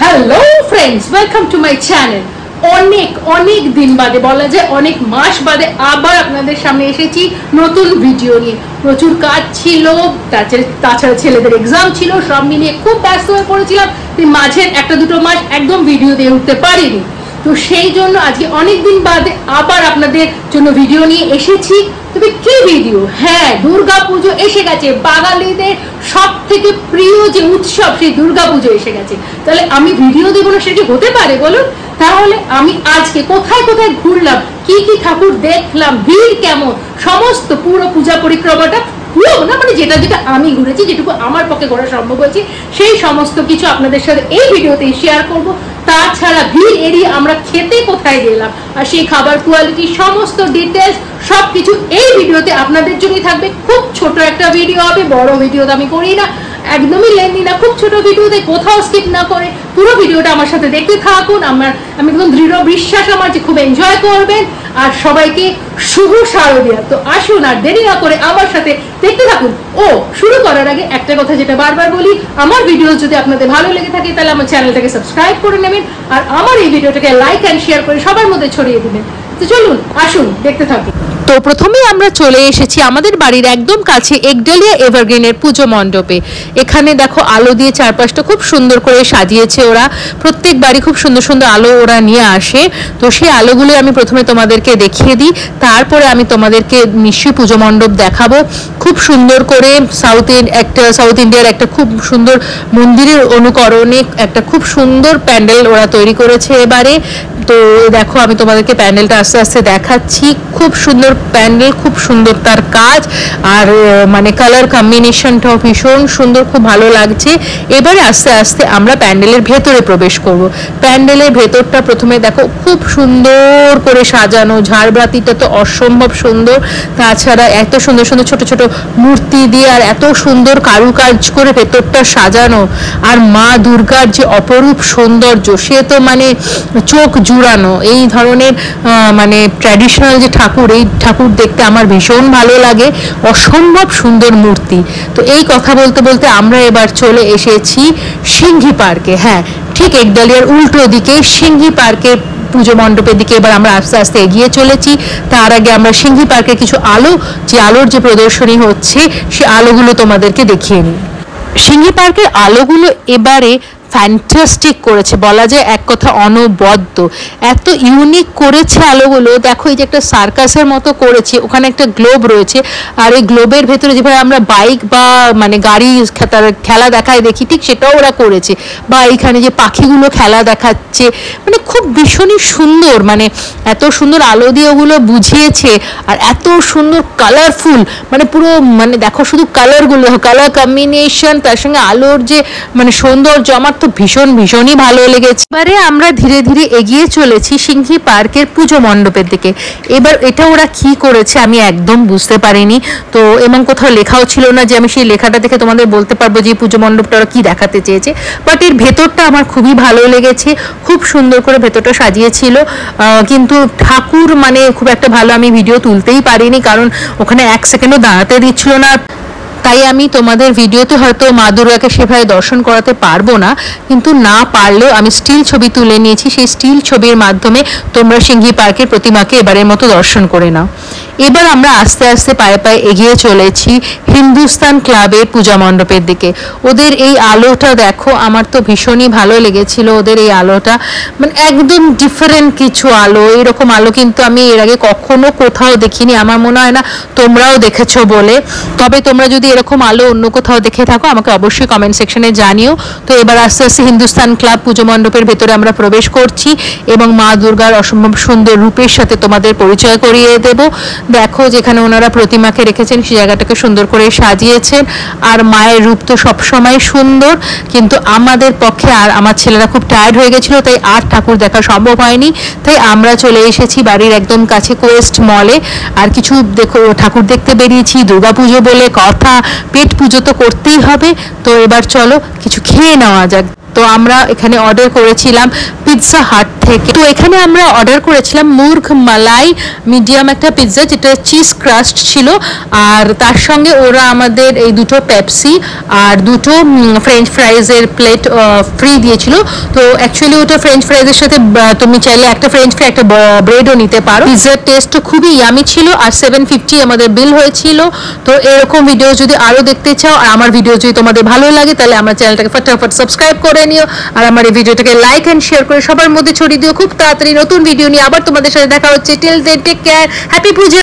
Hello friends, welcome to my channel. অনেক দিন বাদে, বলা যায় অনেক মাস বাদে আবার আপনাদের সামনে এসেছি নতুন ভিডিও নিয়ে। প্রচুর কাজ ছিল, তাছাড়া ছেলেদের এক্সাম ছিল, সব মিলিয়ে খুব ব্যস্ত হয়ে পড়েছিলাম। মাঝের একটা দুটো মাস একদম ভিডিও দিয়ে উঠতে পারিনি। তো সেই জন্য আজকে অনেকদিন বাদে আবার আপনাদের জন্য ভিডিও নিয়ে এসেছি। তবে কি ভিডিও? হ্যাঁ, দুর্গাপুজো এসে গেছে। বাঙালিদের সব থেকে প্রিয় যে উৎসব, সেই দুর্গাপুজো এসে গেছে। তাহলে আমি ভিডিও দেবো না, সেটি হতে পারে বলুন? তাহলে আমি আজকে কোথায় কোথায় ঘুরলাম, কি কি ঠাকুর দেখলাম, ভিড় কেমন, সমস্ত পুরো পূজা পরিক্রমাটা পুরো না, মানে যেটা যেটা আমি ঘুরেছি, যেটুকু আমার পক্ষে ঘোরা সম্ভব হয়েছে, সেই সমস্ত কিছু আপনাদের সাথে এই ভিডিওতে শেয়ার করব। তাছাড়া ভিড় এড়িয়ে আমরা খেতে কোথায় গেলাম আর সেই খাবার কোয়ালিটি, সমস্ত ডিটেলস সবকিছু এই ভিডিওতে আপনাদের জন্যই থাকবে। খুব ছোট একটা ভিডিও হবে, বড় ভিডিও তো আমি করি না, একদমই লেন্দি না, খুব ছোট ভিডিওতে কোথাও স্কিপ না করে পুরো ভিডিওটা আমার সাথে দেখতে থাকুন। আমি একদম দৃঢ় বিশ্বাস আমার যে খুব এনজয় করবেন। আর সবাইকে শুভ শারদীয়া। তো আসুন আর দেরি না করে আমার সাথে দেখতে থাকুন। ও শুরু করার আগে একটা কথা যেটা বারবার বলি, আমার ভিডিও যদি আপনাদের ভালো লেগে থাকে তাহলে আমার চ্যানেলটাকে সাবস্ক্রাইব করে নেবেন আর আমার এই ভিডিওটাকে লাইক অ্যান্ড শেয়ার করে সবার মধ্যে ছড়িয়ে দিবেন। তো চলুন আসুন দেখতে থাকুন। তো প্রথমেই আমরা চলে এসেছি আমাদের বাড়ির একদম কাছে একডালিয়া এভারগ্রিনের পুজো মণ্ডপে। এখানে দেখো আলো দিয়ে চারপাশটা খুব সুন্দর করে সাজিয়েছে ওরা। প্রত্যেক বাড়ি খুব সুন্দর সুন্দর আলো ওরা নিয়ে আসে। তো সেই আলোগুলো আমি প্রথমে তোমাদেরকে দেখিয়ে দিই, তারপরে আমি তোমাদেরকে নিশ্চয়ই পুজো মণ্ডপ দেখাবো। খুব সুন্দর করে সাউথ ইন্ডিয়ার একটা খুব সুন্দর মন্দিরের অনুকরণে একটা খুব সুন্দর প্যান্ডেল ওরা তৈরি করেছে এবারে। তো দেখো আমি তোমাদেরকে প্যান্ডেলটা আস্তে আস্তে দেখাচ্ছি। খুব সুন্দর প্যান্ডেল, খুব সুন্দর তার কাজ, আর মানে কালার কম্বিনেশনটাও ভীষণ সুন্দর, খুব ভালো লাগছে। এবারে আস্তে আস্তে আমরা প্যান্ডেলের ভেতরে প্রবেশ করব। প্যান্ডেলের ভেতরটা প্রথমে দেখো খুব সুন্দর করে সাজানো, ঝাড়বাতিটা তো অসম্ভব সুন্দর। তাছাড়া এত সুন্দর সুন্দর ছোট ছোট মূর্তি দিয়ে আর এত সুন্দর কারুকাজ করে ভেতরটা সাজানো। আর মা দুর্গার যে অপরূপ সৌন্দর্য, সে তো মানে চোখ জুড়ানো। এই ধরনের মানে ট্র্যাডিশনাল যে ঠাকুর, এই ঠাকুর দেখতে আমার ভীষণ ভালো লাগে। অসম্ভব সুন্দর মূর্তি। তো এই কথা বলতে বলতে আমরা এবার চলে এসেছি সিংহী পার্কে। হ্যাঁ, ঠিক একডালিয়ার উল্টো দিকে সিংহী পার্কের পুজো মণ্ডপের দিকে এবার আমরা আস্তে আস্তে এগিয়ে চলেছি। তার আগে আমরা সিংহী পার্কের কিছু আলোর যে প্রদর্শনী হচ্ছে, সে আলোগুলো তোমাদেরকে দেখিয়ে নিই। সিংহী পার্কের আলোগুলো এবারে ফ্যান্টাস্টিক করেছে, বলা যায় এক কথা অনবদ্য। এত ইউনিক করেছে আলোগুলো। দেখো এই যে একটা সার্কাসের মতো করেছে, ওখানে একটা গ্লোব রয়েছে, আর এই গ্লোবের ভেতরে যেভাবে আমরা বাইক বা মানে গাড়ি খেলা দেখায় দেখি, ঠিক সেটাও ওরা করেছে। বা এইখানে যে পাখিগুলো খেলা দেখাচ্ছে, মানে খুব ভীষণই সুন্দর, মানে এত সুন্দর আলো দিয়ে ওগুলো বুঝিয়েছে। আর এত সুন্দর কালারফুল, মানে পুরো মানে দেখো শুধু কালারগুলো, কালার কম্বিনেশন, তার সঙ্গে আলোর যে মানে সৌন্দর্য, আমার তো ভীষণই ভালো লেগেছে। এবারে আমরা ধীরে ধীরে এগিয়ে চলেছি সিংহী পার্কের পুজো মণ্ডপের দিকে। এবার এটা ওরা কি করেছে আমি একদম বুঝতে পারিনি। তো এবং কোথাও লেখাও ছিল না যে আমি সেই লেখাটা দেখে তোমাদের বলতে পারবো যে পুজো মণ্ডপটা ওরা কি দেখাতে চেয়েছে। বাট এর ভেতরটা আমার খুবই ভালো লেগেছে। খুব সুন্দর করে ভেতরটা সাজিয়েছিল, কিন্তু ঠাকুর মানে খুব একটা ভালো আমি ভিডিও তুলতেই পারিনি, কারণ ওখানে এক সেকেন্ডও দাঁড়াতে দিচ্ছিল না। তাই আমি তোমাদের ভিডিওতে হয়তো মা দুর্গাকে সেভাবে দর্শন করাতে পারবো না, কিন্তু না পারলেও আমি স্টিল ছবি তুলে নিয়েছি। সেই স্টিল ছবির মাধ্যমে তোমরা সিংহী পার্কের প্রতিমাকে এবারের মতো দর্শন করে নাও। এবার আমরা আস্তে আস্তে পায়ে পায়ে এগিয়ে চলেছি হিন্দুস্তান ক্লাবের পূজা মণ্ডপের দিকে। ওদের এই আলোটা দেখো, আমার তো ভীষণই ভালো লেগেছিল ওদের এই আলোটা। মানে একদম ডিফারেন্ট কিছু আলো, এরকম আলো কিন্তু আমি এর আগে কখনো কোথাও দেখিনি। আমার মনে হয় না তোমরাও দেখেছো বলে। তবে তোমরা যদি এরকম আলো অন্য কোথাও দেখে থাকো আমাকে অবশ্যই কমেন্ট সেকশনে জানিও। তো এবার আস্তে আস্তে হিন্দুস্তান ক্লাব পুজো মণ্ডপের ভেতরে আমরা প্রবেশ করছি এবং মা দুর্গার অসম্ভব সুন্দর রূপের সাথে তোমাদের পরিচয় করিয়ে দেব। দেখো যেখানে ওনারা প্রতিমাকে রেখেছেন, সেই জায়গাটাকে সুন্দর করে সাজিয়েছেন। আর মায়ের রূপ তো সবসময় সুন্দর, কিন্তু আমাদের পক্ষে আর আমার ছেলেরা খুব টায়ার্ড হয়ে গেছিলো, তাই আর ঠাকুর দেখা সম্ভব হয়নি। তাই আমরা চলে এসেছি বাড়ির একদম কাছে কোয়েস্ট মলে। আর কিছু দেখো ঠাকুর দেখতে বেরিয়েছি, দুর্গাপুজো বলে কথা, পেট পুজো তো করতেই হবে। তো এবার চলো কিছু খেয়ে নেওয়া যাক। তো আমরা এখানে অর্ডার করেছিলাম পিৎজা হাট থেকে। তো এখানে আমরা অর্ডার করেছিলাম মুর্গ মালাই মিডিয়াম একটা পিৎজা, যেটা চিজ ক্রাস্ট ছিল, আর তার সঙ্গে ওরা আমাদের এই দুটো পেপসি আর দুটো ফ্রেঞ্চ ফ্রাইজের প্লেট ফ্রি দিয়েছিল। তো অ্যাকচুয়ালি ওটা ফ্রেঞ্চ ফ্রাইজের সাথে তুমি চাইলে একটা ফ্রেঞ্চ ফ্রাই একটা ব্রেডও নিতে পারো। পিৎজার টেস্ট খুবই ইয়ামি ছিল, আর 750 আমাদের বিল হয়েছিল। তো এরকম ভিডিও যদি আরো দেখতে চাও আর আমার ভিডিও যদি তোমাদের ভালো লাগে, তাহলে আমার চ্যানেলটাকে ফটাফট সাবস্ক্রাইব করে নিও, আর আমার এই ভিডিওটাকে লাইক এন্ড শেয়ার করে সবার মধ্যে ছড়িয়ে দিও। খুব তাড়াতাড়ি নতুন ভিডিও নিয়ে আবার তোমাদের সাথে দেখা হচ্ছে। Till then take care, happy পূজা।